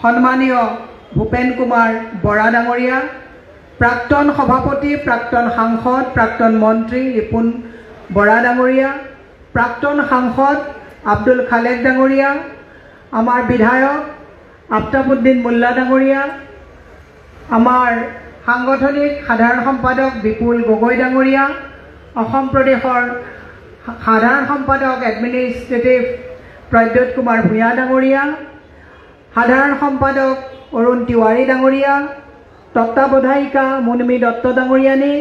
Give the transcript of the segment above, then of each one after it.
সন্মানীয় ভূপেন কুমাৰ বৰা ডাঙৰীয়া, প্ৰাক্তন সভাপতি, প্ৰাক্তন সাংসদ, প্ৰাক্তন মন্ত্ৰী ৰিপুন বৰা ডাঙৰীয়া, প্ৰাক্তন সাংসদ আব্দুল খালেক ডাঙৰীয়া, আমাৰ বিধায়ক আফতাবুদ্দিন মোল্লা ডাঙৰীয়া, আমাৰ সাংগঠনিক সাধাৰণ সম্পাদক বিপুল গগৈ ডাঙৰীয়া, অসম প্ৰদেশৰ সাধাৰণ সম্পাদক এডমিনিষ্ট্ৰেটিভ প্ৰদ্যুৎ কুমাৰ ভূঞা ডাঙৰীয়া, সাধাৰণ সম্পাদক অৰুণ তিৱাৰী ডাঙৰীয়া, তত্ত্বাৱধায়িকা মুনমী দত্ত ডাঙৰীয়ানী,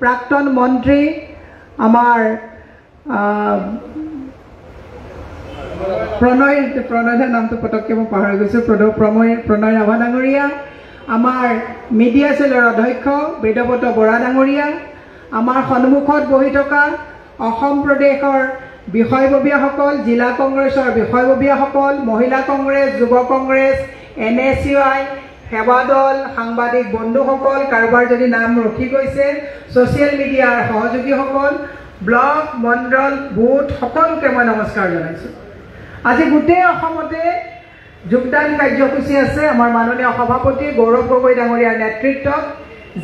প্ৰাক্তন মন্ত্ৰী আমাৰ প্ৰণয়ৰ নামটো পটককৈ মই পাহৰি গৈছোঁ, প্ৰণয় ৰাভা ডাঙৰীয়া, আমাৰ মিডিয়া চেলৰ অধ্যক্ষ বেদব্ৰত বৰা ডাঙৰীয়া, আমাৰ সন্মুখত বহি থকা অসম প্ৰদেশৰ বিষয়ববীয়াসকল, জিলা কংগ্ৰেছৰ বিষয়ববীয়াসকল, মহিলা কংগ্ৰেছ, যুৱ কংগ্ৰেছ, NSUI, সেৱা দল, সাংবাদিক বন্ধুসকল, কাৰোবাৰ যদি নাম ৰখি গৈছে, ছ'চিয়েল মিডিয়াৰ সহযোগীসকল, ব্লগ, মণ্ডল, বুথ সকলোকে মই নমস্কাৰ জনাইছোঁ। আজি গোটেই অসমতে যোগদান কাৰ্যসূচী আছে। আমাৰ মাননীয় সভাপতি গৌৰৱ গগৈ ডাঙৰীয়াৰ নেতৃত্বত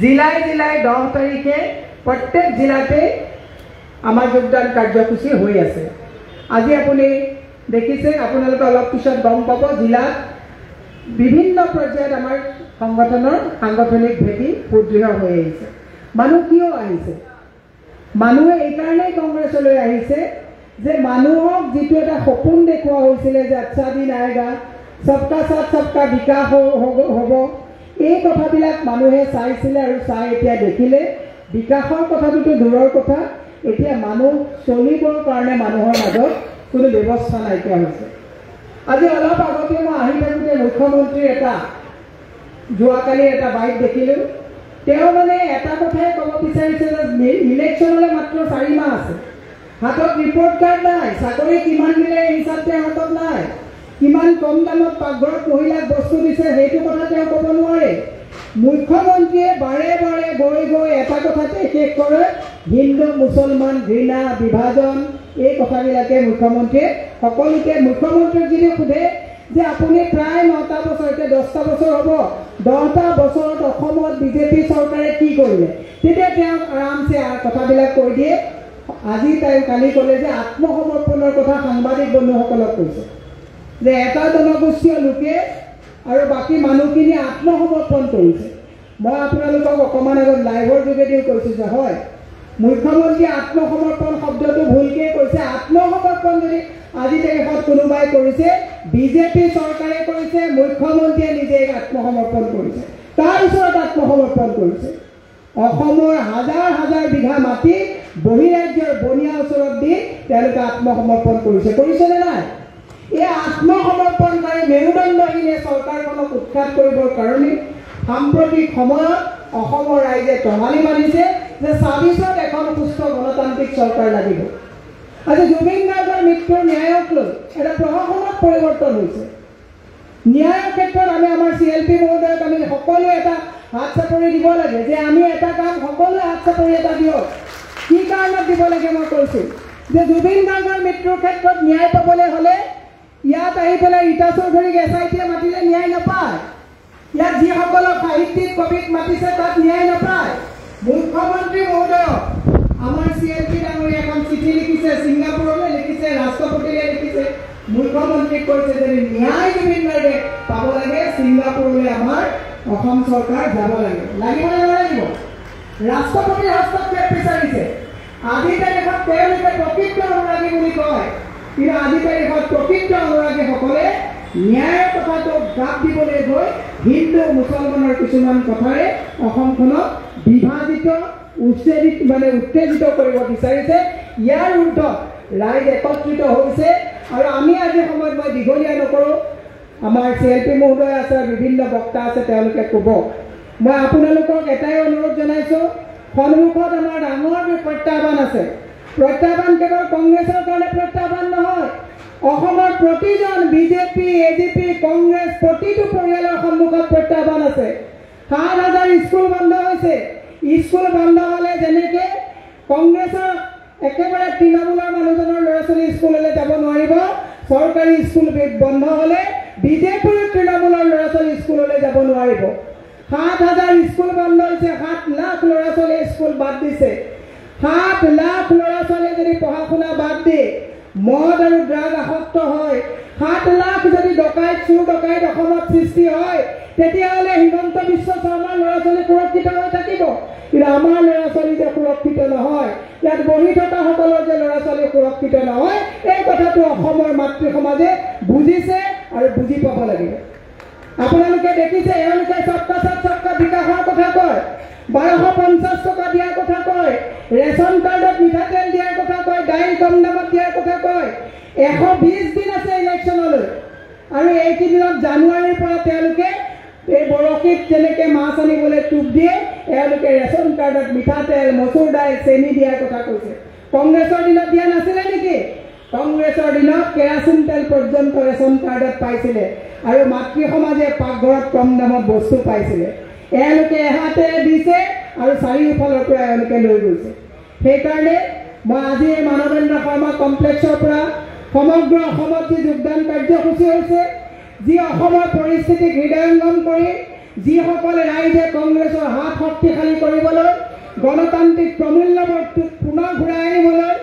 জিলাই জিলাই 10 তাৰিখে প্ৰত্যেক জিলাতে আমাৰ যোগদান কাৰ্যসূচী হৈ আছে। আজি আপুনি দেখিছে, আপোনালোকে অলপ পিছত গম পাব, জিলাত বিভিন্ন পৰ্যায়ত আমাৰ সংগঠনৰ সাংগঠনিক ভেটি সুদৃঢ় হৈ আহিছে। মানুহ কিয় আহিছে? মানুহে এইকাৰণেই কংগ্ৰেছলৈ আহিছে যে মানুহক যিটো এটা সপোন দেখুওৱা হৈছিলে যে আচ্ছা দিন আয়েগা, সবকা সাথ সবকা বিকাশ হ'ব, এই কথাবিলাক মানুহে চাইছিলে আৰু চাই এতিয়া দেখিলে বিকাশৰ কথাটোতো দূৰৰ কথা, এতিয়া মানুহ চলিবৰ কাৰণে মানুহৰ মাজত কোনো ব্যৱস্থা নাইকিয়া হৈছে। আজি অলপ আগতে মই আহি থাকোঁতে মুখ্যমন্ত্ৰীৰ যোৱাকালি এটা বাইট দেখিলোঁ। তেওঁ মানে এটা কথাই ক'ব বিচাৰিছে যে ইলেকশ্যনলৈ মাত্ৰ 4 মাহ আছে, হাতত ৰিপৰ্ট কাৰ্ড নাই, চাকৰি কিমান দিলে এই হিচাপ তেওঁৰ হাতত নাই, কিমান কম দামত পাকঘৰত মহিলাক বস্তু দিছে সেইটো কথা তেওঁ ক'ব নোৱাৰে। মুখ্যমন্ত্ৰীয়ে বাৰে বাৰে গৈ গৈ এটা কথাতে শেষ কৰে, হিন্দু মুছলমান ঘৃণা বিভাজন, এই কথাবিলাকে মুখ্যমন্ত্ৰীয়ে সকলোকে, মুখ্যমন্ত্ৰীক যদি সোধে যে আপুনি প্ৰায় 9টা বছৰ, এতিয়া 10টা বছৰ হ'ব, 10টা বছৰত অসমত বিজেপি চৰকাৰে কি কৰিলে, তেতিয়া তেওঁ আৰামছে কথাবিলাক কৈ দিয়ে। আজি কালি ক'লে যে আত্মসমৰ্পণৰ কথা সাংবাদিক বন্ধুসকলক কৈছে যে এটা জনগোষ্ঠীয় লোকে আৰু বাকী মানুহখিনি আত্মসমৰ্পণ কৰিছে। মই আপোনালোকক অকণমান আগত লাইভৰ যোগেদিও কৈছোঁ যে হয়, মুখ্যমন্ত্ৰীয়ে আত্মসমৰ্পণ শব্দটো ভুলকৈ কৈছে। আত্মসমৰ্পণ যদি আজি তাৰিখত কোনোবাই কৰিছে, বিজেপি চৰকাৰে কৰিছে, মুখ্যমন্ত্ৰীয়ে নিজে আত্মসমৰ্পণ কৰিছে, তাৰ ওচৰত আত্মসমৰ্পণ কৰিছে। অসমৰ হাজাৰ হাজাৰ বিঘা মাটি বহিৰাজ্যৰ বনিয়া ওচৰত দি তেওঁলোকে আত্মসমৰ্পণ কৰিছেনে নাই? এই আত্মসমৰ্পণকাৰী মেৰুদণ্ডহীনে চৰকাৰখনক উৎখাত কৰিবৰ কাৰণে সাম্প্ৰতিক সময়ত অসমৰ ৰাইজে টঙালি মাৰিছে যে ২৬ত এখন সুস্থ গণতান্ত্ৰিক চৰকাৰ লাগিব। আজি জুবিন গাৰ্গৰ মৃত্যুৰ ন্যায়ক লৈ এটা প্ৰশাসনত পৰিৱৰ্তন হৈছে। ন্যায়ৰ ক্ষেত্ৰত আমি আমাৰ CLP মহোদয়ক আমি সকলোৱে এটা হাত চাপৰি দিব লাগে যে আমি এটা কাম সকলোৱে হাত চাপৰি এটা দিয়ক। কি কাৰণত দিব লাগে মই কৈছোঁ যে জুবিন গাৰ্গৰ মৃত্যুৰ ক্ষেত্ৰত ন্যায় পাবলৈ হ'লে ইয়াত আহি পেলাই ৰীতা চৌধুৰীক SIT-য়ে মাতিলে ন্যায় নাপায়, ইয়াত যিসকলক সাহিত্যিক কবিক মাতিছে তাত ন্যায় নাপায়। মুখ্যমন্ত্ৰী মহোদয়ক আমাৰ CLP ডাঙৰীয়া এখন চিঠি লিখিছে, ছিংগাপুৰলৈ লিখিছে, ৰাষ্ট্ৰপতিলৈ লিখিছে, মুখ্যমন্ত্ৰীক কৈছে যে ন্যায় জুবিন গাৰ্গে পাব লাগে, ছিংগাপুৰলৈ আমাৰ অসম চৰকাৰ যাব লাগে, লাগিব নে নালাগিব? ৰাষ্ট্ৰপতিৰ হস্তক্ষেপ বিচাৰিছে। আজি তাৰিখত তেওঁলোকে প্ৰকৃত অনুৰাগী বুলি কয়, কিন্তু আজি তাৰিখত প্ৰকৃত অনুৰাগীসকলে ন্যায়ৰ কথাটোক গাপ দিবলৈ গৈ হিন্দু মুছলমানৰ কিছুমান কথাৰে অসমখনক বিভাজিত উত্তেজিত কৰিব বিচাৰিছে। ইয়াৰ উৰ্ধত ৰাইজ একত্ৰিত হৈছে আৰু আমি আজি সময়ত মই দীঘলীয়া নকৰোঁ, আমাৰ CLP মহোদয় আছে, বিভিন্ন বক্তা আছে, তেওঁলোকে ক'ব। মই আপোনালোকক এটাই অনুৰোধ জনাইছোঁ, সন্মুখত আমাৰ ডাঙৰ প্ৰত্যাহ্বান আছে। প্ৰত্যাহ্বান কেৱল কংগ্ৰেছৰ কাৰণে প্ৰত্যাহ্বান নহয়, অসমৰ প্ৰতিজন বিজেপি AGP কংগ্ৰেছ প্ৰতিটো পৰিয়ালৰ সন্মুখত প্ৰত্যাহ্বান আছে। ৭,০০০ স্কুল বন্ধ হৈছে। স্কুল বন্ধ হ'লে যেনেকৈ কংগ্ৰেছৰ একেবাৰে তৃণমূলৰ মানুহজনৰ ল'ৰা ছোৱালী স্কুললৈ যাব নোৱাৰিব, চৰকাৰী স্কুল বন্ধ হ'লে বিজেপিৰ তৃণমূলৰ ল'ৰা ছোৱালী স্কুললৈ যাব নোৱাৰিব ৭,০০০ স্কুল বন্ধ হৈছে ৭ লাখ ল'ৰা ছোৱালী স্কুল বাদ দিছে ৭ লাখ ল'ৰা ছোৱালী যদি পঢ়া শুনা বাদ দিয়ে মদ আৰু ড্ৰাগ আসক্ত হয় ৭ লাখ যদি ডকাইত চুৰ ডকাইত অসমত সৃষ্টি হয় তেতিয়াহ'লে হিমন্ত বিশ্ব শৰ্মাৰ ল'ৰা ছোৱালী সুৰক্ষিত হৈ থাকিব কিন্তু আমাৰ ল'ৰা ছোৱালী যে সুৰক্ষিত নহয় ইয়াত বহি থকাসকলৰ যে ল'ৰা ছোৱালী সুৰক্ষিত নহয় এই কথাটো অসমৰ মাতৃ সমাজে বুজিছে আৰু বুজি পাব লাগিব আপোনালোকে দেখিছে এওঁলোকে সবকা সাথ সবকা বিকাশৰ কথা কয় 1250 টকা দিয়াৰ কথা কয় ৰেচন কাৰ্ডত মিঠাতেল দিয়াৰ কথা কয় দাইল কম দামত দিয়াৰ কথা কয় 120 দিন আছে ইলেকশ্যনলৈ আৰু এইকেইদিনত জানুৱাৰীৰ পৰা তেওঁলোকে এই বৰশীত যেনেকৈ মাছ আনিবলৈ টোপ দিয়ে এওঁলোকে ৰেচন কাৰ্ডত মিঠাতেল মচুৰ দাইল চেনি দিয়াৰ কথা কৈছে কংগ্ৰেছৰ দিনত দিয়া নাছিলে নেকি কংগ্ৰেছৰ দিনত কেৰাচিন তেল পৰ্যন্ত ৰেচন কাৰ্ডত পাইছিলে আৰু মাতৃ সমাজে পাকঘৰত কম দামত বস্তু পাইছিলে এওঁলোকে এহাতে দিছে আৰু চাৰিওফালৰ পৰা এওঁলোকে লৈ গৈছে সেইকাৰণে মই আজি এই মানৱেন্দ্ৰ শৰ্মা কমপ্লেক্সৰ পৰা সমগ্ৰ অসমত যি যোগদান কাৰ্যসূচী হৈছে যি অসমৰ পৰিস্থিতিক হৃদয়ংগম কৰি যিসকলে ৰাইজে কংগ্ৰেছৰ হাত শক্তিশালী কৰিবলৈ গণতান্ত্ৰিক প্ৰমূল্যবোধটোক পুনৰ ঘূৰাই আনিবলৈ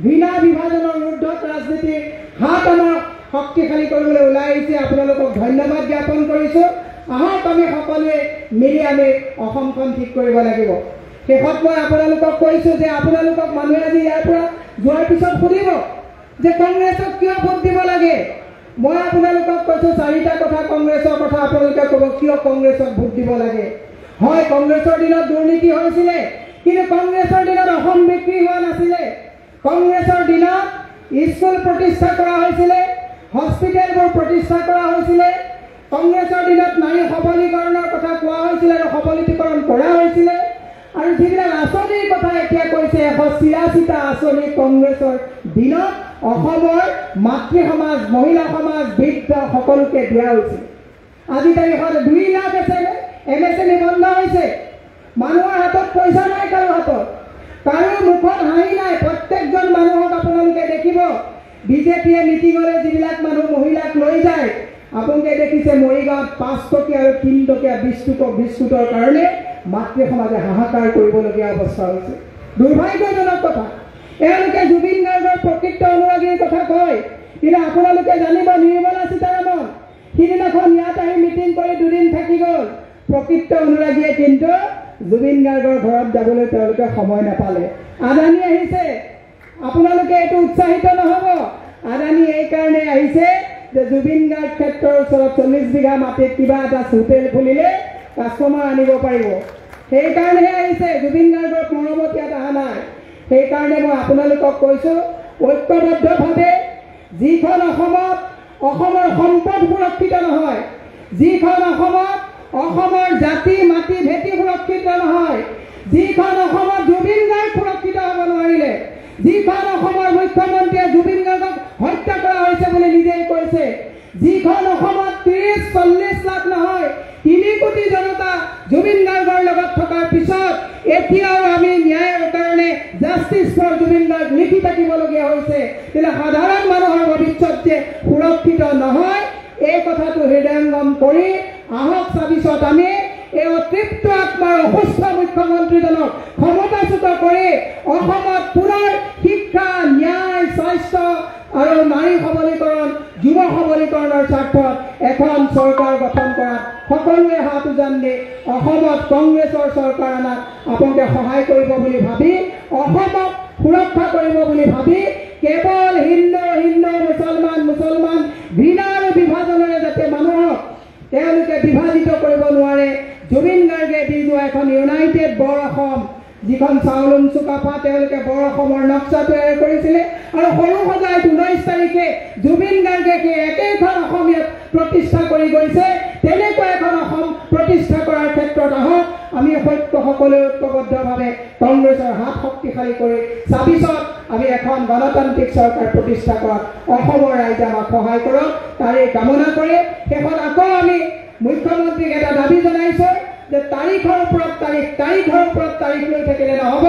ঘৃণা বিভাজনৰ ঊৰ্ধত ৰাজনীতিৰ হাত আমাৰ শক্তিশালী কৰিবলৈ ওলাই আহিছে আপোনালোকক ধন্যবাদ জ্ঞাপন কৰিছোঁ আহক আমি সকলোৱে মিলি আমি অসমখন ঠিক কৰিব লাগিব শেষত মই আপোনালোকক কৈছোঁ যে আপোনালোকক মানুহে আজি ইয়াৰ পৰা যোৱাৰ পিছত সুধিব যে কংগ্ৰেছক কিয় ভোট দিব লাগে মই আপোনালোকক কৈছোঁ 4টা কথা কংগ্ৰেছৰ কথা আপোনালোকে ক'ব কিয় কংগ্ৰেছক ভোট দিব লাগে হয় কংগ্ৰেছৰ দিনত দুৰ্নীতি হৈছিলে কিন্তু কংগ্ৰেছৰ দিনত অসম বিক্ৰী হোৱা নাছিলে কংগ্ৰেছৰ দিনত স্কুল প্ৰতিষ্ঠা কৰা হৈছিলে হস্পিটেলবোৰ প্ৰতিষ্ঠা কৰা হৈছিলে কংগ্ৰেছৰ দিনত নাৰী সবলীকৰণৰ কথা কোৱা হৈছিলে আৰু সবলীকৰণ কৰা হৈছিলে আৰু যিবিলাক আঁচনিৰ কথা এতিয়া কৈছে 183টা আঁচনি কংগ্ৰেছৰ দিনত অসমৰ মাতৃ সমাজ মহিলা সমাজ বৃদ্ধ সকলোকে দিয়া হৈছিল আজি তাৰিখত 2 লাখ MSME বন্ধ হৈছে মানুহৰ হাতত পইচা নাই কাৰো মুখত হাঁহি নাই প্ৰত্যেকজন মানুহক আপোনালোকে দেখিব বিজেপিয়ে মিটিঙলৈ যিবিলাক মানুহ মহিলাক লৈ যায় আপোনালোকে দেখিছে মৰিগাঁৱত 5 টকীয়া আৰু 3 টকীয়া বিস্কুটৰ কাৰণে মাতৃ সমাজে হাহাকাৰ কৰিবলগীয়া অৱস্থা হৈছে দুৰ্ভাগ্যজনক কথা এওঁলোকে জুবিন গাৰ্গৰ প্ৰকৃত অনুৰাগীৰ কথা কয় কিন্তু আপোনালোকে জানিব নিৰ্মলা সীতাৰামন সিদিনাখন ইয়াত আহি মিটিং কৰি 2 দিন থাকি গ'ল প্ৰকৃত অনুৰাগীয়ে কিন্তু জুবিন গাৰ্গৰ ঘৰত যাবলৈ তেওঁলোকে সময় নাপালে আদানী আহিছে আপোনালোকে এইটো উৎসাহিত নহ'ব আদানী এই কাৰণে আহিছে যে জুবিন গাৰ্গ ক্ষেত্ৰৰ ওচৰত 40 বিঘা মাটিত কিবা এটা হোটেল খুলিলে কাষ্টমাৰ আনিব পাৰিব সেইকাৰণেহে আহিছে জুবিন গাৰ্গৰ মৰমত ইয়াত অহা নাই সেইকাৰণে মই আপোনালোকক কৈছোঁ ঐক্যবদ্ধভাৱে যিখন অসমত অসমৰ সম্পদ সুৰক্ষিত নহয় যিখন অসমত অসমৰ জাতি মাটি ভেটি সুৰক্ষিত নহয় যিখন অসমত জুবিন গাৰ্গ সুৰক্ষিত হ'ব নোৱাৰিলে যিখন অসমৰ মুখ্যমন্ত্ৰীয়ে জুবিন গাৰ্গক হত্যা কৰা হৈছে বুলি নিজেই কৈছে যিখন অসমত 30-40 লাখ নহয় 3 কোটি জনতা জুবিন গাৰ্গৰ লগত থকাৰ পিছত এতিয়াও আমি ন্যায়ৰ কাৰণে জাষ্টিছ ফৰ জুবিন গাৰ্গ লিখি থাকিবলগীয়া হৈছে তেনে সাধাৰণ মানুহৰ ভৱিষ্যত যে সুৰক্ষিত নহয় এই কথাটো হৃদয়ংগম কৰি আহক 26ত আমি এই অতৃপ্ত আত্মাৰ অসুস্থ মুখ্যমন্ত্ৰীজনক ক্ষমতাচ্যুত কৰি অসমত পুনৰ শিক্ষা ন্যায় স্বাস্থ্য আৰু নাৰী সবলীকৰণ যুৱ সবলীকৰণৰ স্বাৰ্থত এখন চৰকাৰ গঠন কৰাত সকলোৱে হাত উজান দি অসমত কংগ্ৰেছৰ চৰকাৰ অনাত আপোনালোকে সহায় কৰিব বুলি ভাবি অসমক সুৰক্ষা কৰিব বুলি ভাবি কেৱল হিন্দু মুছলমান ঘৃণা আৰু বিভাজনেৰে যাতে মানুহক তেওঁলোকে বিভাজিত কৰিব নোৱাৰে জুবিন গাৰ্গে দি যোৱা এখন ইউনাইটেড বৰ অসম যিখন চাউলুং চুকাফা তেওঁলোকে বৰ অসমৰ নক্সা তৈয়াৰ কৰিছিলে আৰু সৰু সজাই 19 তাৰিখে জুবিন গাৰ্গে একেখন অসমীয়াত প্ৰতিষ্ঠা কৰি গৈছে তেনেকুৱা এখন অসম প্ৰতিষ্ঠা কৰাৰ ক্ষেত্ৰত আহক আমি সকলোৱে ঐক্যবদ্ধভাৱে কংগ্ৰেছৰ হাত শক্তিশালী কৰি 26ত আমি এখন গণতান্ত্ৰিক চৰকাৰ প্ৰতিষ্ঠা কৰাত অসমৰ ৰাইজে আমাক সহায় কৰক তাৰে কামনা কৰি শেষত আকৌ আমি মুখ্যমন্ত্ৰীক এটা দাবী জনাইছোঁ যে তাৰিখৰ ওপৰত তাৰিখ লৈ থাকিলে নহ'ব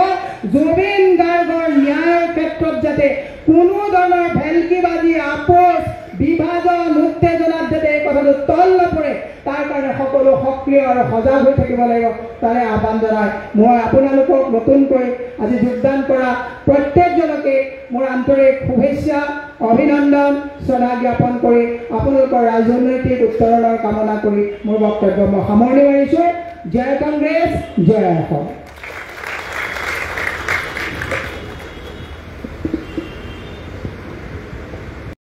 জুবিন গাৰ্গৰ ন্যায়ৰ ক্ষেত্ৰত যাতে কোনো ধৰণৰ ভেলকিবাজি আপোচ বিভাজন উত্তেজনাত যাতে এই কথাটো তল নপৰে তাৰ কাৰণে সকলো সক্ৰিয় আৰু সজাগ হৈ থাকিব লাগিব তাৰে আহ্বান জনাই মই আপোনালোকক নতুনকৈ আজি যোগদান কৰা প্ৰত্যেকজনকে মোৰ আন্তৰিক শুভেচ্ছা অভিনন্দন শ্ৰদ্ধা জ্ঞাপন কৰি আপোনালোকৰ ৰাজনৈতিক উত্তৰণৰ কামনা কৰি মোৰ বক্তব্য মই সামৰণি মাৰিছোঁ জয় কংগ্ৰেছ জয় অসম।